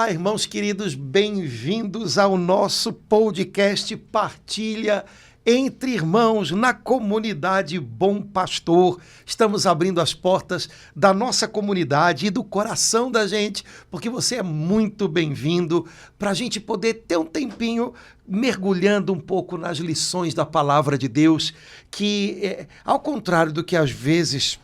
Olá, irmãos queridos, bem-vindos ao nosso podcast Partilha entre Irmãos na comunidade Bom Pastor. Estamos abrindo as portas da nossa comunidade e do coração da gente, porque você é muito bem-vindo para a gente poder ter um tempinho mergulhando um pouco nas lições da palavra de Deus, que, ao contrário do que às vezes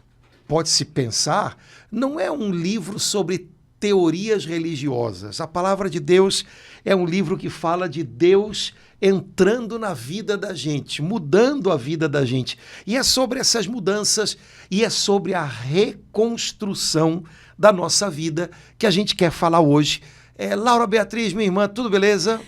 pode-se pensar, não é um livro sobre teorias religiosas. A palavra de Deus é um livro que fala de Deus entrando na vida da gente, mudando a vida da gente. E é sobre essas mudanças e é sobre a reconstrução da nossa vida que a gente quer falar hoje. Laura Beatriz, minha irmã, tudo beleza?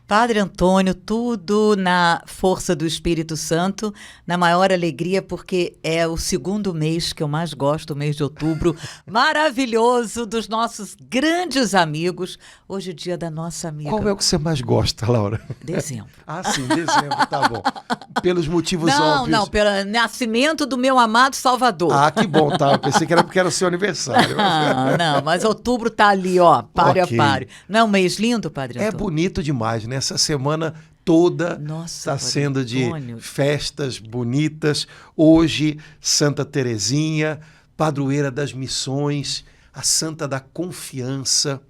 Padre Antônio, tudo na força do Espírito Santo, na maior alegria, porque é o segundo mês que eu mais gosto, o mês de outubro, maravilhoso, dos nossos grandes amigos. Hoje é o dia da nossa amiga. Qual é o que você mais gosta, Laura? Dezembro. Ah, sim, dezembro, tá bom. Pelos motivos óbvios. Não, pelo nascimento do meu amado Salvador. Ah, que bom, tá? Eu pensei que era porque era o seu aniversário. Não, mas outubro tá ali, ó, páreo Ok. a páreo. Não é um mês lindo, Padre Antônio? É bonito demais, né? Essa semana toda Nossa, está sendo de Antônio. festas bonitas. Hoje, Santa Terezinha, padroeira das missões, a Santa da Confiança.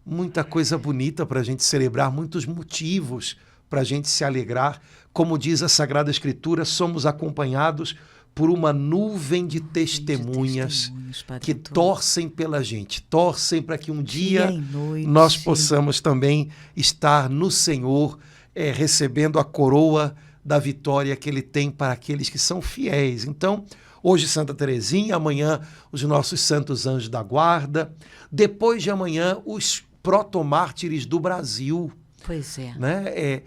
Muita coisa bonita para a gente celebrar, muitos motivos para a gente se alegrar. Como diz a Sagrada Escritura, somos acompanhados por uma nuvem de testemunhas Padre que Antônio. torcem pela gente, torcem para que um dia e noite. nós possamos também estar no Senhor, recebendo a coroa da vitória que Ele tem para aqueles que são fiéis. Então, hoje Santa Terezinha, amanhã os nossos santos anjos da guarda, depois de amanhã os protomártires do Brasil, Pois é. né?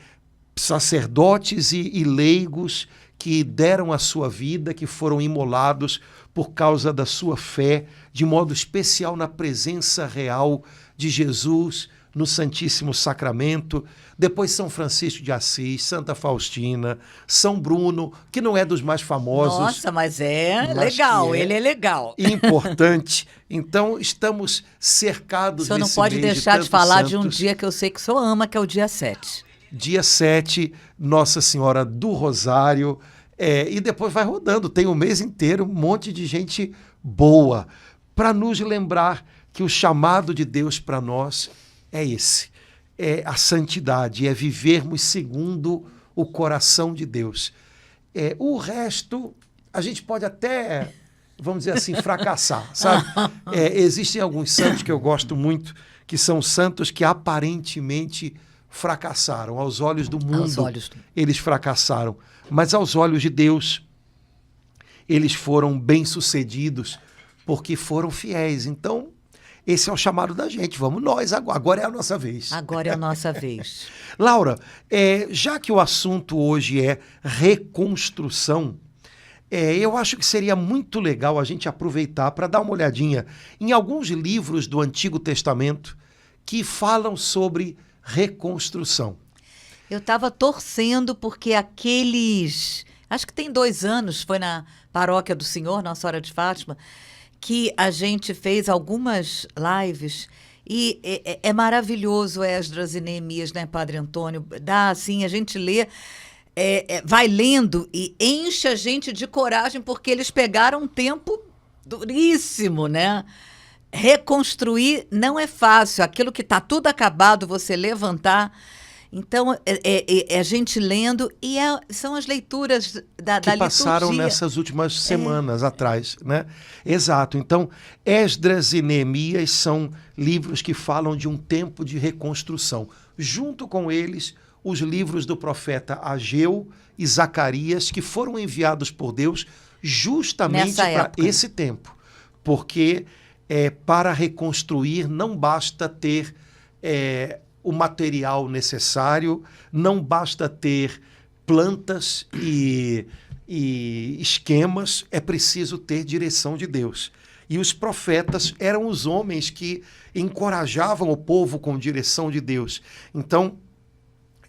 Sacerdotes e leigos que deram a sua vida, que foram imolados por causa da sua fé, de modo especial na presença real de Jesus no Santíssimo Sacramento. Depois São Francisco de Assis, Santa Faustina, São Bruno, que não é dos mais famosos. Nossa, mas é mas legal, que ele é legal. importante. Então, estamos cercados O senhor não nesse pode mês deixar de tantos falar de um santos. dia que eu sei que o senhor ama, que é o dia 7. Dia 7, Nossa Senhora do Rosário, e depois vai rodando, tem o mês inteiro, um monte de gente boa, para nos lembrar que o chamado de Deus para nós é esse, é a santidade, é vivermos segundo o coração de Deus. O resto, a gente pode até, vamos dizer assim, fracassar, sabe? Existem alguns santos que eu gosto muito, que são santos que aparentemente fracassaram. Aos olhos do mundo, eles fracassaram. Mas aos olhos de Deus, eles foram bem-sucedidos porque foram fiéis. Então, esse é o chamado da gente. Vamos nós agora. Agora é a nossa vez. Agora é a nossa vez. Laura, já que o assunto hoje é reconstrução, eu acho que seria muito legal a gente aproveitar para dar uma olhadinha em alguns livros do Antigo Testamento que falam sobre reconstrução. Eu estava torcendo porque acho que tem 2 anos, foi na Paróquia do Senhor, Nossa Senhora de Fátima, que a gente fez algumas lives e é maravilhoso Esdras e Neemias, né, Padre Antônio? Dá assim, a gente lê, vai lendo e enche a gente de coragem porque eles pegaram um tempo duríssimo, né? Reconstruir não é fácil, aquilo que está tudo acabado, você levantar. Então, a gente lendo, e são as leituras da liturgia. Que passaram nessas últimas semanas atrás, né? Exato. Então, Esdras e Neemias são livros que falam de um tempo de reconstrução. Junto com eles, os livros do profeta Ageu e Zacarias, que foram enviados por Deus justamente para esse tempo. Porque para reconstruir não basta ter o material necessário, não basta ter plantas e esquemas, é preciso ter direção de Deus. E os profetas eram os homens que encorajavam o povo com direção de Deus. Então,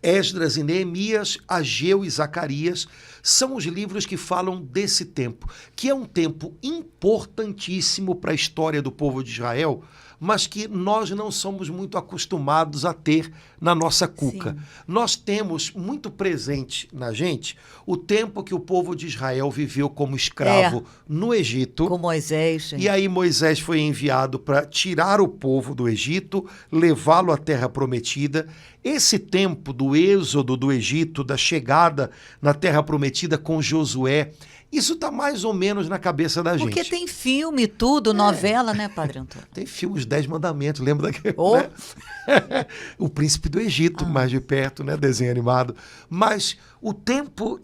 Esdras e Neemias, Ageu e Zacarias são os livros que falam desse tempo, que é um tempo importantíssimo para a história do povo de Israel, mas que nós não somos muito acostumados a ter na nossa cuca. Sim. Nós temos muito presente na gente o tempo que o povo de Israel viveu como escravo no Egito. Com Moisés. E aí Moisés foi enviado para tirar o povo do Egito, levá-lo à Terra Prometida. Esse tempo do êxodo do Egito, da chegada na Terra Prometida com Josué, isso está mais ou menos na cabeça da gente. Porque tem filme, tudo, novela, né, Padre Antônio? Tem filme, Os 10 Mandamentos, lembra daquele? Oh. Né? O Príncipe do Egito, mais de perto, né? Desenho animado. Mas o tempo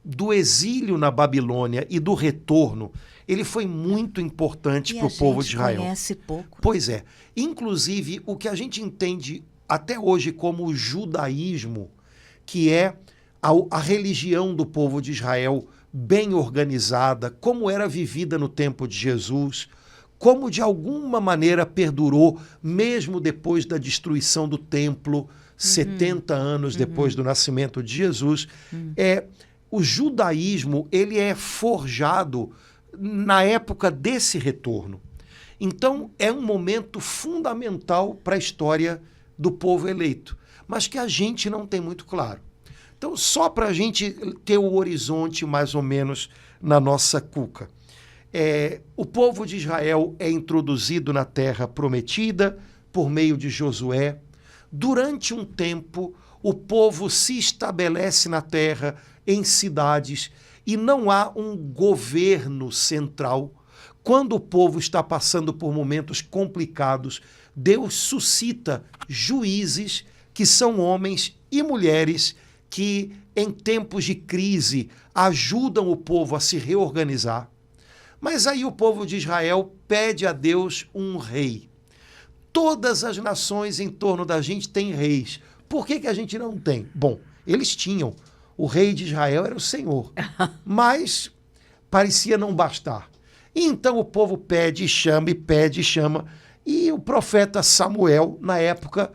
do exílio na Babilônia e do retorno, ele foi muito importante para o povo de Israel. Conhece pouco. Pois é. Inclusive, o que a gente entende até hoje como o judaísmo, que é a religião do povo de Israel bem organizada, como era vivida no tempo de Jesus, como de alguma maneira perdurou, mesmo depois da destruição do templo, 70 anos depois do nascimento de Jesus. O judaísmo, ele é forjado na época desse retorno. Então, é um momento fundamental para a história do povo eleito, mas que a gente não tem muito claro. Então, só para a gente ter o horizonte mais ou menos na nossa cuca. O povo de Israel é introduzido na Terra Prometida por meio de Josué. Durante um tempo, o povo se estabelece na terra, em cidades, e não há um governo central. Quando o povo está passando por momentos complicados, Deus suscita juízes que são homens e mulheres que, em tempos de crise, ajudam o povo a se reorganizar. Mas aí o povo de Israel pede a Deus um rei. Todas as nações em torno da gente têm reis. Por que a gente não tem? Bom, eles tinham. O rei de Israel era o Senhor. Mas parecia não bastar. E então o povo pede e chama, e pede e chama. E o profeta Samuel, na época,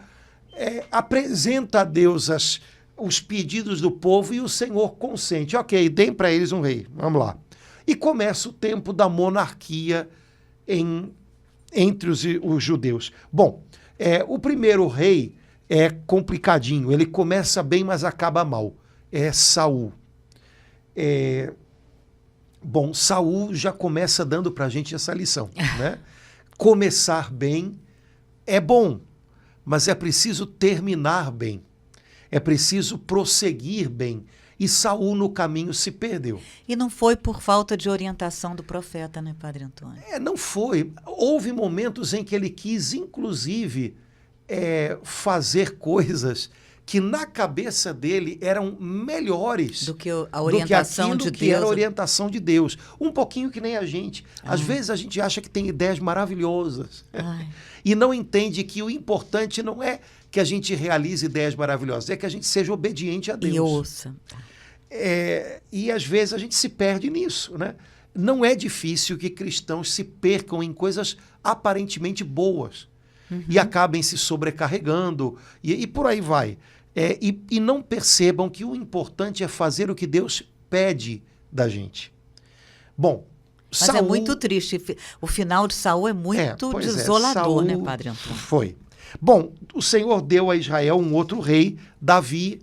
apresenta a Deus os pedidos do povo e o Senhor consente. Ok, deem para eles um rei. Vamos lá. E começa o tempo da monarquia entre os judeus. Bom, o primeiro rei é complicadinho. Ele começa bem, mas acaba mal. É Saul. Bom, Saul já começa dando para a gente essa lição, né? Começar bem é bom, mas é preciso terminar bem. É preciso prosseguir bem. E Saul no caminho se perdeu. E não foi por falta de orientação do profeta, né, Padre Antônio? Não foi. Houve momentos em que ele quis, inclusive, fazer coisas que na cabeça dele eram melhores do que a orientação de Deus. Que era a orientação de Deus. Um pouquinho que nem a gente. Às vezes a gente acha que tem ideias maravilhosas e não entende que o importante não é que a gente realize ideias maravilhosas, é que a gente seja obediente a Deus. E ouça. E às vezes a gente se perde nisso, né? Não é difícil que cristãos se percam em coisas aparentemente boas e acabem se sobrecarregando e por aí vai. E não percebam que o importante é fazer o que Deus pede da gente. Bom, mas Saul, é muito triste. O final de Saul é muito desolador, Saul, né, Padre Antônio? Foi. Bom, o Senhor deu a Israel um outro rei, Davi,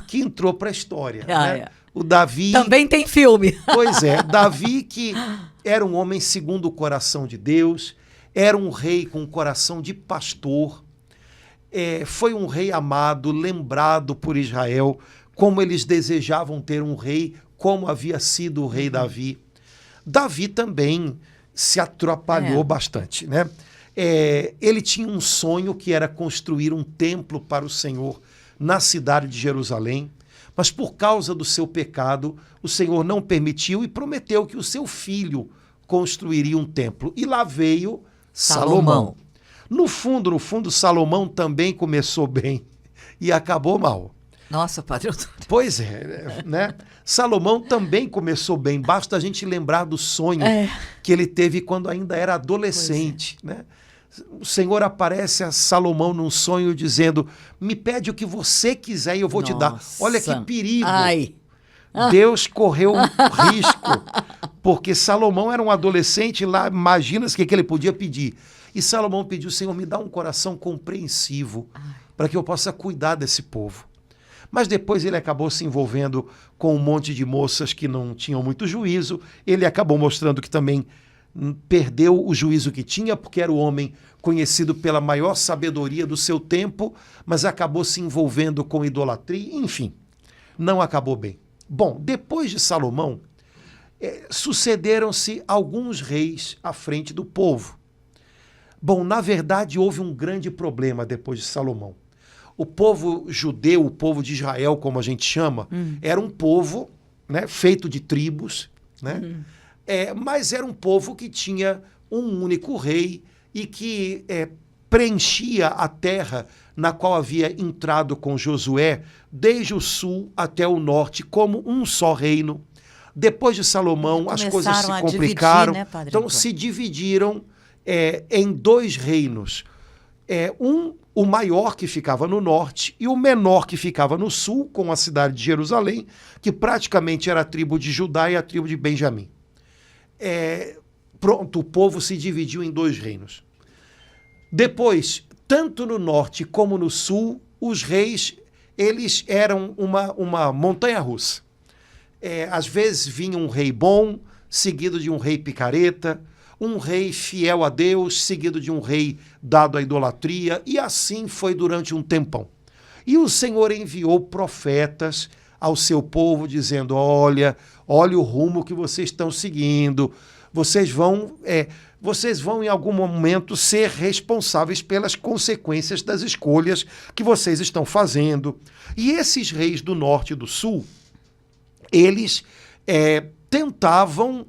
que entrou para a história. Né? O Davi... Também tem filme. Pois é, Davi, que era um homem segundo o coração de Deus, era um rei com um coração de pastor, foi um rei amado, lembrado por Israel, como eles desejavam ter um rei, como havia sido o rei Davi. Davi também se atrapalhou bastante, né? Ele tinha um sonho que era construir um templo para o Senhor na cidade de Jerusalém, mas por causa do seu pecado, o Senhor não permitiu e prometeu que o seu filho construiria um templo. E lá veio Salomão. No fundo, Salomão também começou bem e acabou mal. Nossa, Padre Antônio. Pois é, né? Salomão também começou bem, basta a gente lembrar do sonho que ele teve quando ainda era adolescente, né? O Senhor aparece a Salomão num sonho dizendo, me pede o que você quiser e eu vou te dar. Olha que perigo. Deus correu um risco, porque Salomão era um adolescente lá, imagina o que ele podia pedir. E Salomão pediu, Senhor, me dá um coração compreensivo para que eu possa cuidar desse povo. Mas depois ele acabou se envolvendo com um monte de moças que não tinham muito juízo. Ele acabou mostrando que também perdeu o juízo que tinha, porque era o homem conhecido pela maior sabedoria do seu tempo, mas acabou se envolvendo com idolatria. Enfim, não acabou bem. Bom, depois de Salomão, sucederam-se alguns reis à frente do povo. Bom, na verdade, houve um grande problema depois de Salomão. O povo judeu, o povo de Israel, como a gente chama, era um povo, né, feito de tribos, né? Mas era um povo que tinha um único rei e que preenchia a terra na qual havia entrado com Josué, desde o sul até o norte, como um só reino. Depois de Salomão, as coisas se complicaram, dividir, né, então se dividiram em dois reinos. O maior que ficava no norte e o menor que ficava no sul, com a cidade de Jerusalém, que praticamente era a tribo de Judá e a tribo de Benjamim. Pronto, o povo se dividiu em dois reinos. Depois, tanto no norte como no sul, os reis, eles eram uma montanha-russa. Às vezes vinha um rei bom, seguido de um rei picareta, um rei fiel a Deus, seguido de um rei dado à idolatria, e assim foi durante um tempão. E o Senhor enviou profetas ao seu povo, dizendo, olha o rumo que vocês estão seguindo, vocês vão em algum momento ser responsáveis pelas consequências das escolhas que vocês estão fazendo. E esses reis do norte e do sul, eles tentavam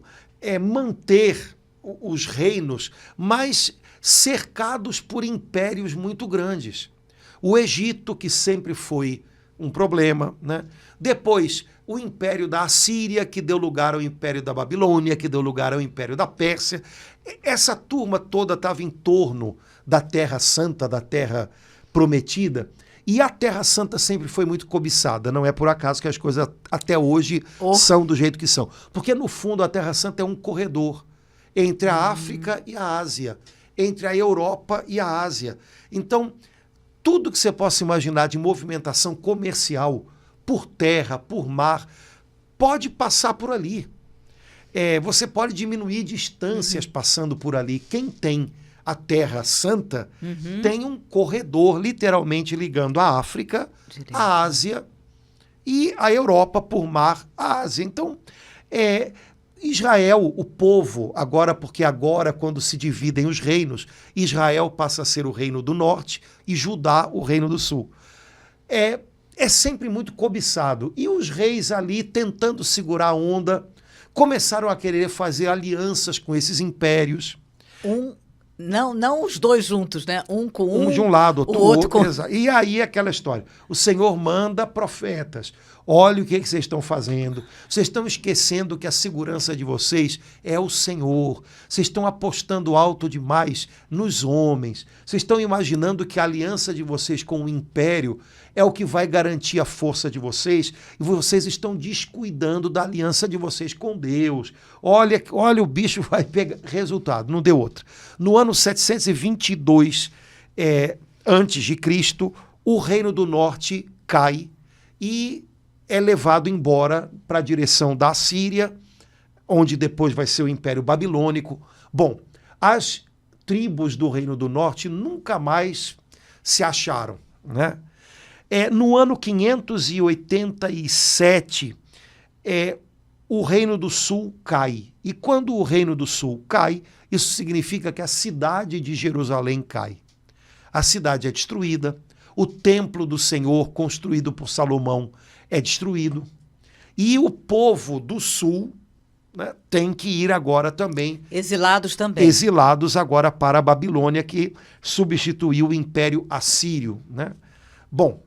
manter os reinos, mas cercados por impérios muito grandes. O Egito, que sempre foi um problema, né? Depois, o império da Assíria, que deu lugar ao império da Babilônia, que deu lugar ao império da Pérsia. Essa turma toda estava em torno da Terra Santa, da Terra Prometida, e a Terra Santa sempre foi muito cobiçada. Não é por acaso que as coisas até hoje são do jeito que são. Porque, no fundo, a Terra Santa é um corredor entre a África e a Ásia, entre a Europa e a Ásia. Então, tudo que você possa imaginar de movimentação comercial, por terra, por mar, pode passar por ali. Você pode diminuir distâncias passando por ali. Quem tem a Terra Santa tem um corredor literalmente ligando a África, a Ásia e a Europa por mar, a Ásia. Então, Israel, o povo, porque agora quando se dividem os reinos, Israel passa a ser o reino do norte e Judá o reino do sul. É sempre muito cobiçado. E os reis ali, tentando segurar a onda, começaram a querer fazer alianças com esses impérios. Não os dois juntos, né? Um com um de um lado, outro do outro. E aí aquela história. O Senhor manda profetas. Olha o que vocês estão fazendo. Vocês estão esquecendo que a segurança de vocês é o Senhor. Vocês estão apostando alto demais nos homens. Vocês estão imaginando que a aliança de vocês com o império é o que vai garantir a força de vocês, e vocês estão descuidando da aliança de vocês com Deus. Olha, o bicho vai pegar. Resultado, não deu outra. No ano 722 antes de Cristo, o reino do norte cai e é levado embora para a direção da Assíria, onde depois vai ser o Império Babilônico. Bom, as tribos do reino do norte nunca mais se acharam, né? No ano 587, o Reino do Sul cai. E quando o Reino do Sul cai, isso significa que a cidade de Jerusalém cai. A cidade é destruída, o templo do Senhor, construído por Salomão, é destruído. E o povo do Sul, né, tem que ir agora também. Exilados também. Exilados agora para a Babilônia, que substituiu o Império Assírio, né? Bom,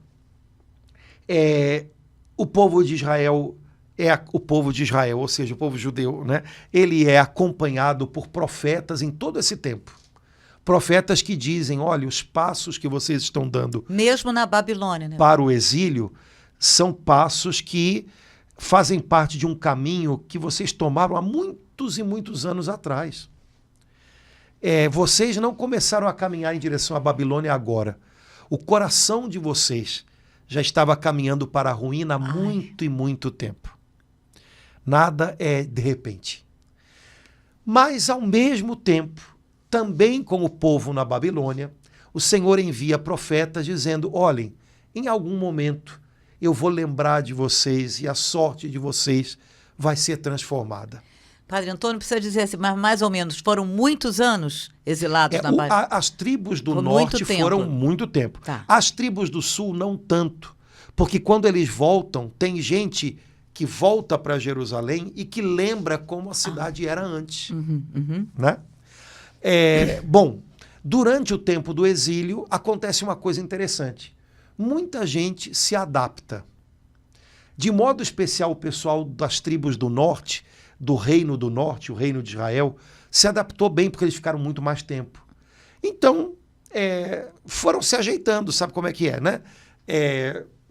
o povo de Israel o povo de Israel, ou seja, o povo judeu, né? Ele é acompanhado por profetas em todo esse tempo. Profetas que dizem, olha, os passos que vocês estão dando... Mesmo na Babilônia, né? ...para o exílio, são passos que fazem parte de um caminho que vocês tomaram há muitos e muitos anos atrás. vocês não começaram a caminhar em direção à Babilônia agora. O coração de vocês já estava caminhando para a ruína há muito e muito tempo. Nada é de repente. Mas, ao mesmo tempo, também com o povo na Babilônia, o Senhor envia profetas dizendo, olhem, em algum momento eu vou lembrar de vocês e a sorte de vocês vai ser transformada. Padre Antônio, precisa dizer assim, mas mais ou menos, foram muitos anos exilados na Babilônia? As tribos do norte foram muito tempo. Tá. As tribos do sul não tanto, porque quando eles voltam, tem gente que volta para Jerusalém e que lembra como a cidade era antes. Né? Bom, durante o tempo do exílio, acontece uma coisa interessante. Muita gente se adapta. De modo especial, o pessoal das tribos do norte, do reino do norte, o reino de Israel, se adaptou bem porque eles ficaram muito mais tempo. Então, foram se ajeitando, sabe como é que é, né?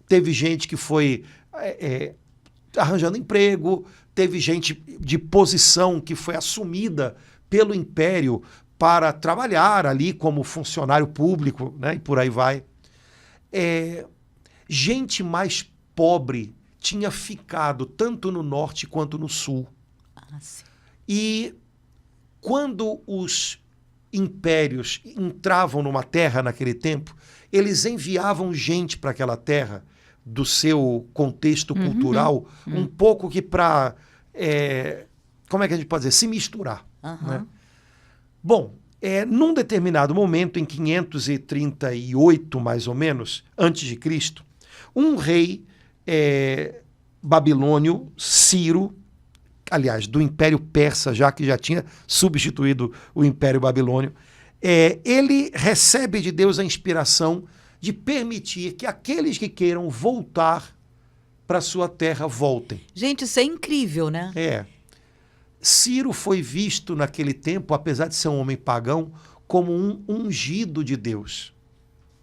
Teve gente que foi arranjando emprego, teve gente de posição que foi assumida pelo império para trabalhar ali como funcionário público, né? E por aí vai. Gente mais pobre tinha ficado tanto no norte quanto no sul. E quando os impérios entravam numa terra naquele tempo, eles enviavam gente para aquela terra do seu contexto cultural, um pouco que para, como é que a gente pode dizer, se misturar. Né? Bom, num determinado momento, em 538 mais ou menos, antes de Cristo, um rei babilônio, Ciro, aliás, do Império Persa, já que já tinha substituído o Império Babilônio, ele recebe de Deus a inspiração de permitir que aqueles que queiram voltar para sua terra voltem. Gente, isso é incrível, né? Ciro foi visto naquele tempo, apesar de ser um homem pagão, como um ungido de Deus.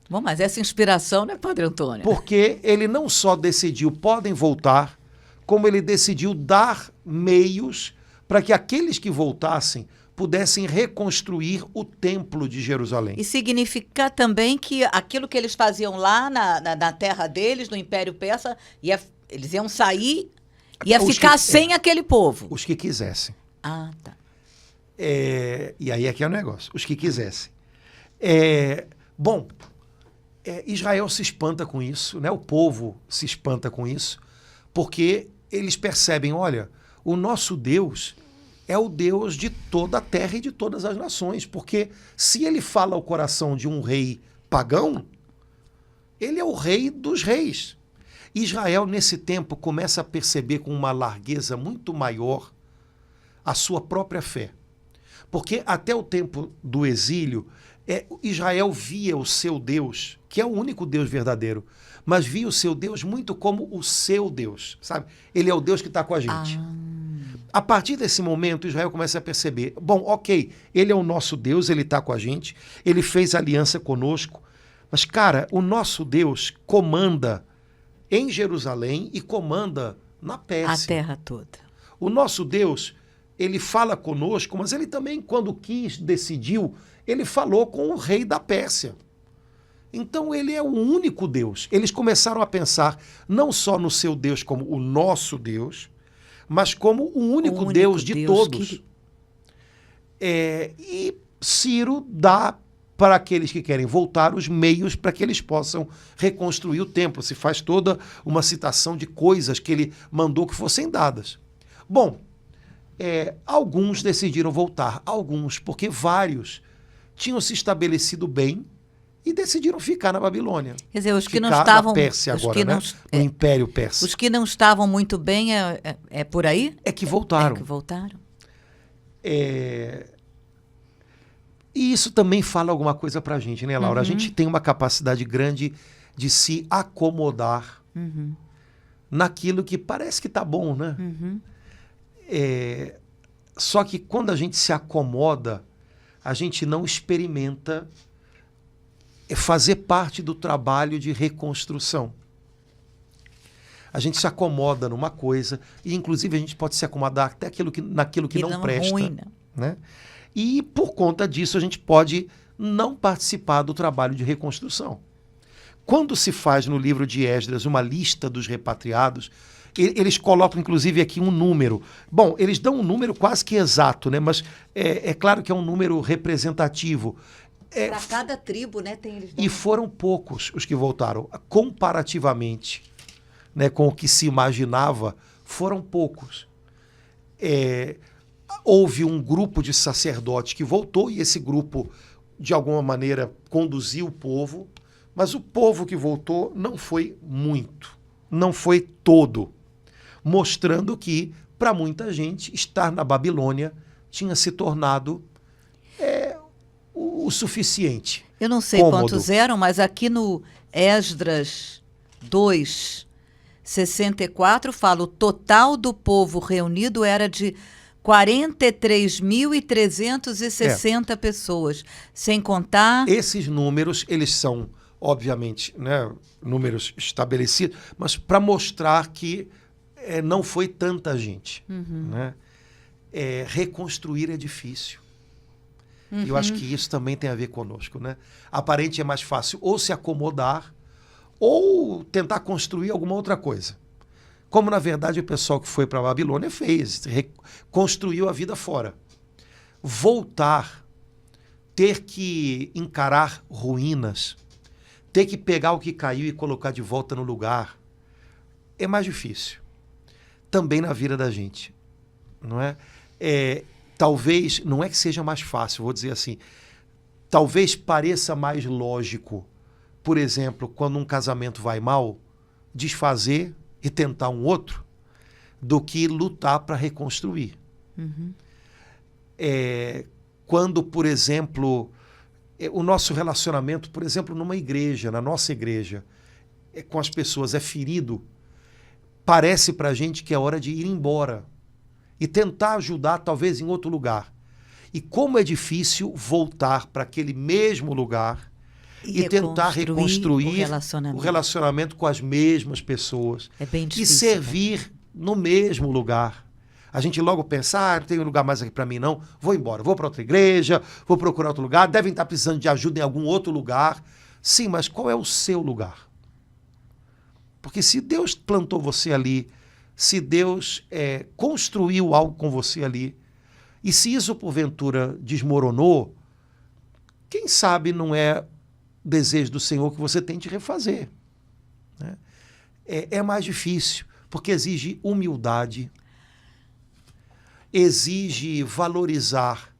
Bom, mas essa inspiração, né, Padre Antônio? Porque ele não só decidiu, podem voltar, como ele decidiu dar meios para que aqueles que voltassem pudessem reconstruir o templo de Jerusalém. E significa também que aquilo que eles faziam lá na terra deles, no Império Persa, eles iam sair, ia ficar sem aquele povo. Os que quisessem. Ah, tá. E aí é que é o negócio, os que quisessem. Bom, Israel se espanta com isso, né? O povo se espanta com isso, porque eles percebem, olha, o nosso Deus é o Deus de toda a terra e de todas as nações, porque se ele fala ao coração de um rei pagão, ele é o rei dos reis. Israel, nesse tempo, começa a perceber com uma largueza muito maior a sua própria fé. Porque até o tempo do exílio, Israel via o seu Deus, que é o único Deus verdadeiro, mas via o seu Deus muito como o seu Deus, sabe? Ele é o Deus que está com a gente. A partir desse momento, Israel começa a perceber, bom, ok, ele é o nosso Deus, ele está com a gente, ele fez aliança conosco, mas, cara, o nosso Deus comanda em Jerusalém e comanda na Pérsia. A terra toda. O nosso Deus, ele fala conosco, mas ele também, quando decidiu, ele falou com o rei da Pérsia. Então ele é o único Deus. Eles começaram a pensar não só no seu Deus como o nosso Deus, mas como o único Deus de todos. E Ciro dá para aqueles que querem voltar os meios para que eles possam reconstruir o templo. Se faz toda uma citação de coisas que ele mandou que fossem dadas. Bom, alguns decidiram voltar, alguns, porque vários tinham se estabelecido bem e decidiram ficar na Babilônia. Quer dizer, os que não estavam... na Pérsia agora, né? No Império Persa. Os que não estavam muito bem é por aí? É que voltaram. É que voltaram. E isso também fala alguma coisa pra gente, né, Laura? A gente tem uma capacidade grande de se acomodar naquilo que parece que tá bom, né? Só que quando a gente se acomoda, a gente não experimenta fazer parte do trabalho de reconstrução. A gente se acomoda numa coisa e, inclusive, a gente pode se acomodar até naquilo que não presta. Ruim, né? E por conta disso a gente pode não participar do trabalho de reconstrução. Quando se faz no livro de Esdras uma lista dos repatriados, eles colocam inclusive aqui um número. Bom, eles dão um número quase que exato, né? Mas é claro que é um número representativo. Para cada tribo, né? E foram poucos os que voltaram. Comparativamente, né, com o que se imaginava, foram poucos. Houve um grupo de sacerdotes que voltou, e esse grupo, de alguma maneira, conduziu o povo, mas o povo que voltou não foi muito, não foi todo, mostrando que, para muita gente, estar na Babilônia tinha se tornado o suficiente. Eu não sei cômodo. Quantos eram, mas aqui no Esdras 2:64 fala: o total do povo reunido era de 43.360 pessoas, sem contar... Esses números, eles são, obviamente, né, números estabelecidos, mas para mostrar que não foi tanta gente. Né? Reconstruir é difícil. E eu acho que isso também tem a ver conosco. Né? Aparente é mais fácil ou se acomodar ou tentar construir alguma outra coisa. Como, na verdade, o pessoal que foi para a Babilônia fez, construiu a vida fora. Voltar, ter que encarar ruínas, ter que pegar o que caiu e colocar de volta no lugar, é mais difícil. Também na vida da gente. Não é? Talvez, não é que seja mais fácil, vou dizer assim, talvez pareça mais lógico, por exemplo, quando um casamento vai mal, desfazer e tentar um outro, do que lutar para reconstruir. Quando, por exemplo, o nosso relacionamento, por exemplo, numa igreja, na nossa igreja, com as pessoas é ferido, parece para a gente que é hora de ir embora e tentar ajudar talvez em outro lugar. E como é difícil voltar para aquele mesmo lugar e tentar reconstruir o relacionamento com as mesmas pessoas. É bem difícil, e servir no mesmo lugar. A gente logo pensa, não tem um lugar mais aqui para mim não, vou embora, vou para outra igreja, vou procurar outro lugar, devem estar precisando de ajuda em algum outro lugar. Sim, mas qual é o seu lugar? Porque se Deus plantou você ali, se Deus construiu algo com você ali, e se isso porventura desmoronou, quem sabe não é desejo do Senhor que você tente refazer. Né? É mais difícil, porque exige humildade, exige valorizar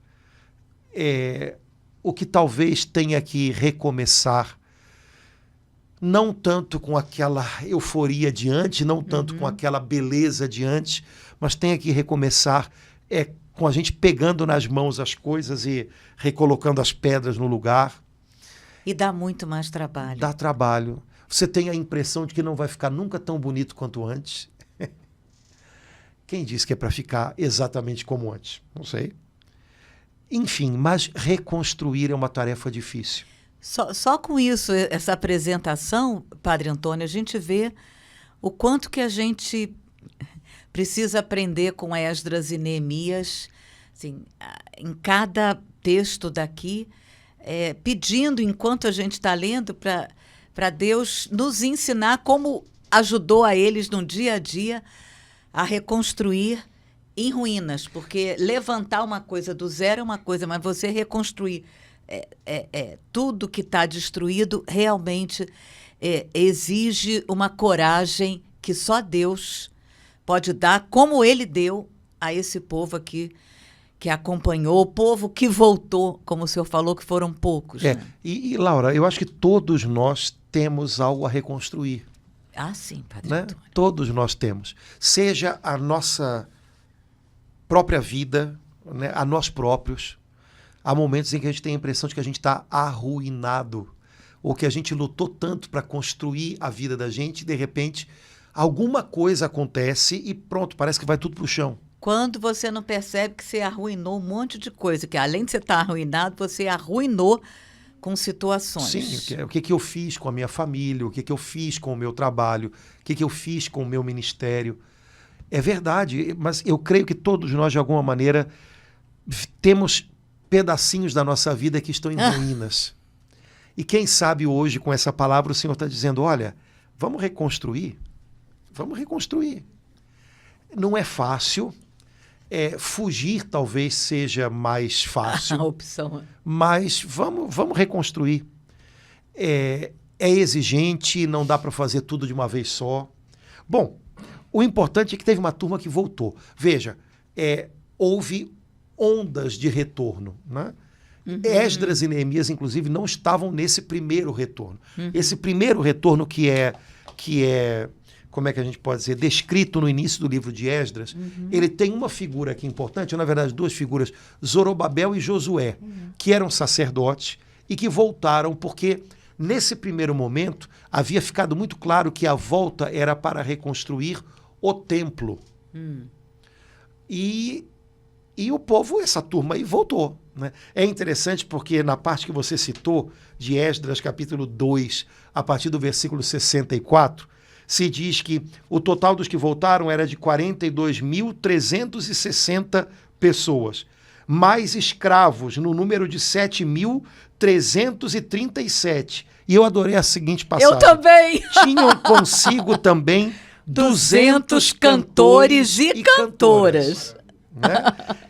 o que talvez tenha que recomeçar, não tanto com aquela euforia de antes, não tanto com aquela beleza de antes, mas tenha que recomeçar com a gente pegando nas mãos as coisas e recolocando as pedras no lugar. E dá muito mais trabalho. Dá trabalho. Você tem a impressão de que não vai ficar nunca tão bonito quanto antes. Quem disse que é para ficar exatamente como antes? Não sei. Enfim, mas reconstruir é uma tarefa difícil. Só com isso, essa apresentação, Padre Antônio, a gente vê o quanto que a gente precisa aprender com Esdras e Neemias, assim, em cada texto daqui, pedindo, enquanto a gente está lendo, para Deus nos ensinar como ajudou a eles no dia a dia a reconstruir em ruínas, porque levantar uma coisa do zero é uma coisa, mas você reconstruir tudo que está destruído realmente exige uma coragem que só Deus pode dar, como Ele deu a esse povo aqui que acompanhou, o povo que voltou, como o senhor falou, que foram poucos. Né? E, Laura, eu acho que todos nós temos algo a reconstruir. Ah, sim, Padre Né? Antônio. Todos nós temos. Seja a nossa própria vida, né? A nós próprios. Há momentos em que a gente tem a impressão de que a gente está arruinado, ou que a gente lutou tanto para construir a vida da gente e, de repente, alguma coisa acontece e pronto, parece que vai tudo para o chão. Quando você não percebe que você arruinou um monte de coisa, que além de você estar arruinado, você arruinou com situações. Sim, o que eu fiz com a minha família, o que eu fiz com o meu trabalho, o que eu fiz com o meu ministério. É verdade, mas eu creio que todos nós, de alguma maneira, temos pedacinhos da nossa vida que estão em ruínas. E quem sabe hoje, com essa palavra, o Senhor está dizendo, olha, vamos reconstruir. Vamos reconstruir. Não é fácil. Fugir talvez seja mais fácil. A opção. Mas vamos reconstruir. É exigente, não dá para fazer tudo de uma vez só. Bom, o importante é que teve uma turma que voltou. Veja, houve ondas de retorno, né? Esdras e Neemias, inclusive, não estavam nesse primeiro retorno. Esse primeiro retorno que é, como é que a gente pode dizer, descrito no início do livro de Esdras, ele tem uma figura aqui importante, ou, na verdade, duas figuras, Zorobabel e Josué, que eram sacerdotes e que voltaram porque, nesse primeiro momento, havia ficado muito claro que a volta era para reconstruir o templo. E o povo, essa turma aí, voltou. Né? É interessante porque na parte que você citou, de Esdras, capítulo 2, a partir do versículo 64, se diz que o total dos que voltaram era de 42.360 pessoas, mais escravos no número de 7.337. E eu adorei a seguinte passagem. Eu também! Tinham consigo também 200 cantores e cantoras. Né?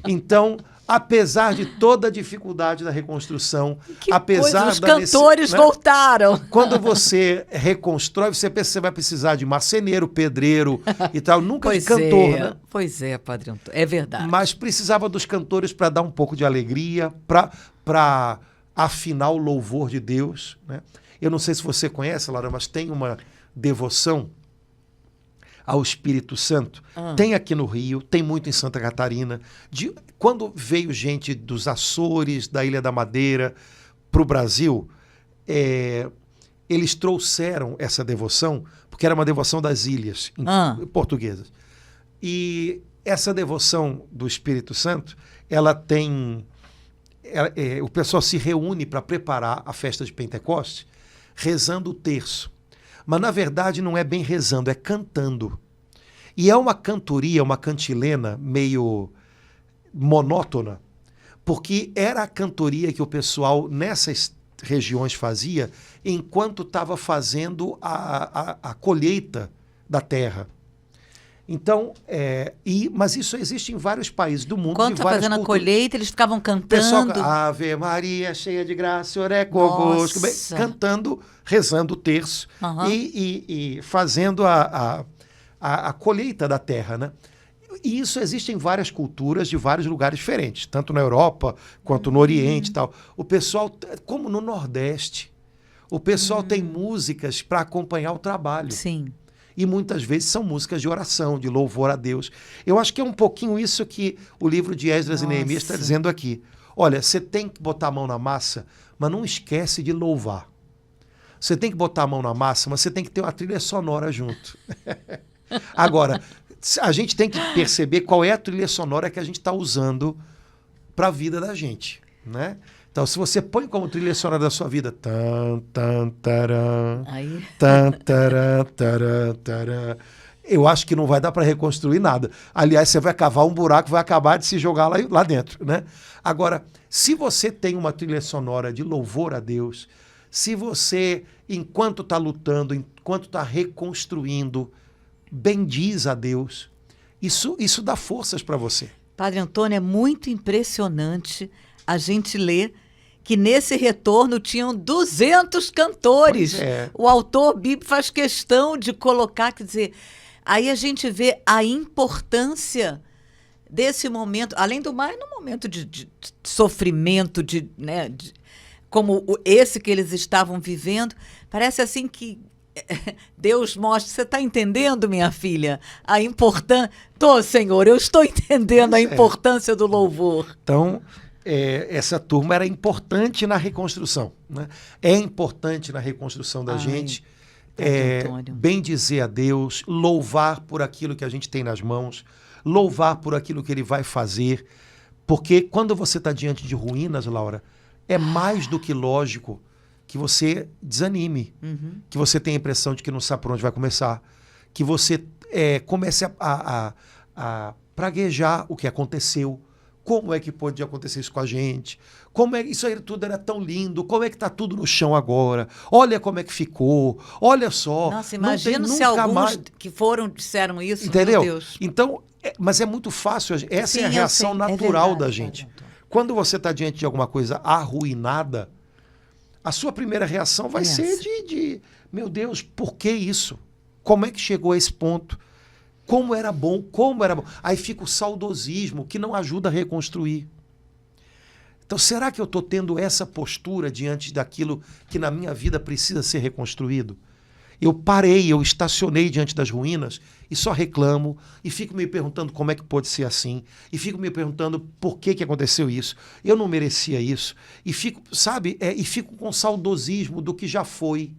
Então, apesar de toda a dificuldade da reconstrução, os cantores voltaram. Quando você reconstrói, você pensa que você vai precisar de marceneiro, pedreiro e tal, nunca de cantor, né? Pois é, Padre Antônio, é verdade. Mas precisava dos cantores para dar um pouco de alegria, para afinar o louvor de Deus, né? Eu não sei se você conhece, Laura, mas tem uma devoção ao Espírito Santo. Tem aqui no Rio, tem muito em Santa Catarina. Quando veio gente dos Açores, da Ilha da Madeira, para o Brasil, eles trouxeram essa devoção, porque era uma devoção das ilhas portuguesas. E essa devoção do Espírito Santo, ela tem... o pessoal se reúne para preparar a festa de Pentecostes, rezando o terço. Mas, na verdade, não é bem rezando, é cantando. E é uma cantoria, uma cantilena meio monótona, porque era a cantoria que o pessoal nessas regiões fazia enquanto estava fazendo a colheita da terra. Então, mas isso existe em vários países do mundo. Enquanto está fazendo a colheita, eles ficavam cantando. Pessoal, Ave Maria, cheia de graça, o Senhor é convosco. Cantando, rezando o terço e fazendo a colheita da terra, né? E isso existe em várias culturas de vários lugares diferentes, tanto na Europa quanto no Oriente e tal. O pessoal, como no Nordeste, o pessoal tem músicas para acompanhar o trabalho. Sim. E muitas vezes são músicas de oração, de louvor a Deus. Eu acho que é um pouquinho isso que o livro de Esdras e Neemias está dizendo aqui. Olha, você tem que botar a mão na massa, mas não esquece de louvar. Você tem que botar a mão na massa, mas você tem que ter uma trilha sonora junto. Agora, a gente tem que perceber qual é a trilha sonora que a gente está usando para a vida da gente, né? Então, se você põe como trilha sonora da sua vida, eu acho que não vai dar para reconstruir nada. Aliás, você vai cavar um buraco, vai acabar de se jogar lá dentro, né? Agora, se você tem uma trilha sonora de louvor a Deus, se você, enquanto está lutando, enquanto está reconstruindo, bendiz a Deus, isso dá forças para você. Padre Antônio, é muito impressionante a gente ler que nesse retorno tinham 200 cantores. O autor bíblico faz questão de colocar, quer dizer, aí a gente vê a importância desse momento, além do mais, no momento de sofrimento, como esse que eles estavam vivendo, parece assim que Deus mostra, você está entendendo, minha filha, a importância... Senhor, eu estou entendendo a importância do louvor. Então, essa turma era importante na reconstrução, né? É importante na reconstrução da gente, bendizer a Deus, louvar por aquilo que a gente tem nas mãos, louvar por aquilo que Ele vai fazer, porque quando você está diante de ruínas, Laura, é mais do que lógico que você desanime, que você tenha a impressão de que não sabe por onde vai começar, que você comece a praguejar o que aconteceu, Como é que pode acontecer isso com a gente? Como é isso aí tudo era tão lindo? Como é que está tudo no chão agora? Olha como é que ficou. Olha só. Nossa, não tem imagino se nunca alguns mais... que disseram isso, Entendeu? meu Deus. Então, mas é muito fácil. Essa Sim, é a eu reação sei, natural verdade, da gente. Padre Antônio. Quando você está diante de alguma coisa arruinada, a sua primeira reação vai ser meu Deus, por que isso? Como é que chegou a esse ponto? Como era bom, como era bom. Aí fica o saudosismo, que não ajuda a reconstruir. Então, será que eu estou tendo essa postura diante daquilo que na minha vida precisa ser reconstruído? Eu parei, eu estacionei diante das ruínas e só reclamo e fico me perguntando como é que pode ser assim e fico me perguntando por que aconteceu isso. Eu não merecia isso e fico, sabe, e fico com saudosismo do que já foi.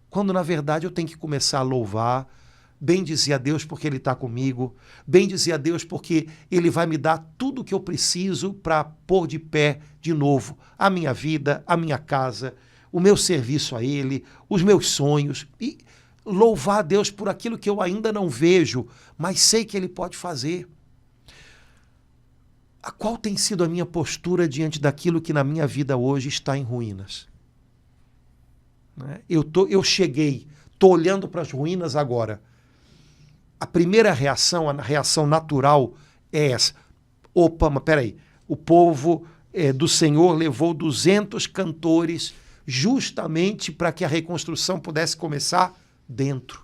Quando, na verdade, eu tenho que começar a louvar, bendizer a Deus porque Ele está comigo, bendizer a Deus porque Ele vai me dar tudo o que eu preciso para pôr de pé de novo a minha vida, a minha casa, o meu serviço a Ele, os meus sonhos, e louvar a Deus por aquilo que eu ainda não vejo, mas sei que Ele pode fazer. Qual tem sido a minha postura diante daquilo que na minha vida hoje está em ruínas? Eu cheguei, estou olhando para as ruínas agora. A primeira reação, a reação natural é essa. Opa, mas peraí, o povo do Senhor levou 200 cantores justamente para que a reconstrução pudesse começar dentro.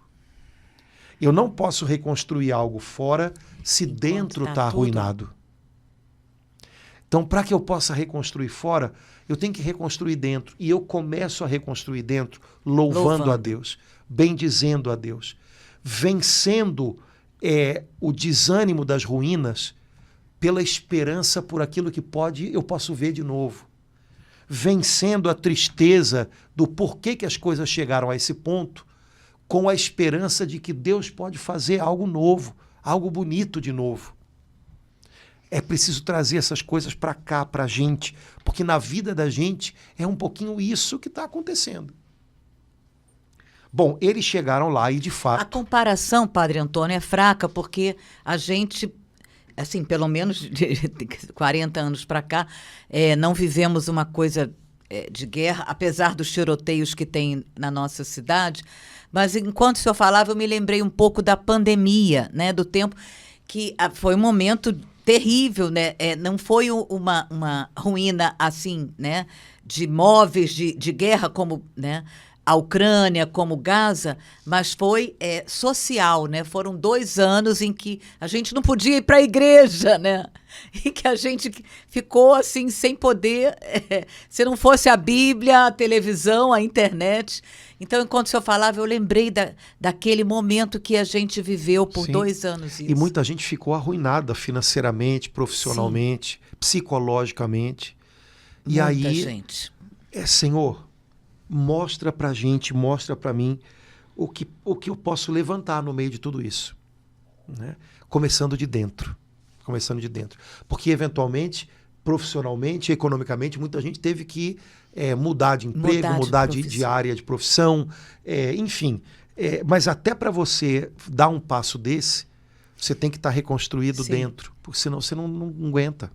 Eu não posso reconstruir algo fora se dentro está arruinado. Então, para que eu possa reconstruir fora, eu tenho que reconstruir dentro. E eu começo a reconstruir dentro, louvando a Deus, bendizendo a Deus, vencendo o desânimo das ruínas pela esperança por aquilo que eu posso ver de novo. Vencendo a tristeza do porquê que as coisas chegaram a esse ponto, com a esperança de que Deus pode fazer algo novo, algo bonito de novo. É preciso trazer essas coisas para cá, para a gente, porque na vida da gente é um pouquinho isso que está acontecendo. Bom, eles chegaram lá e, de fato... A comparação, Padre Antônio, é fraca, porque a gente... assim, pelo menos de 40 anos para cá, não vivemos uma coisa de guerra, apesar dos tiroteios que tem na nossa cidade. Mas enquanto o senhor falava, eu me lembrei um pouco da pandemia, né, do tempo que foi um momento terrível, né? Não foi uma ruína assim, né, de móveis de guerra como, né, a Ucrânia, como Gaza, mas foi social, né? Foram 2 anos em que a gente não podia ir para a igreja, né? E que a gente ficou assim, sem poder, se não fosse a Bíblia, a televisão, a internet. Então, enquanto o senhor falava, eu lembrei daquele momento que a gente viveu por Sim. 2 anos. Isso. E muita gente ficou arruinada financeiramente, profissionalmente, sim, psicologicamente. E muita aí, gente. Senhor, mostra pra gente, mostra pra mim o que eu posso levantar no meio de tudo isso, né? Começando de dentro. Porque, eventualmente, profissionalmente, economicamente, muita gente teve que mudar de emprego, mudar de área de profissão, enfim. Mas até para você dar um passo desse, você tem que estar reconstruído sim, dentro, porque senão você não aguenta.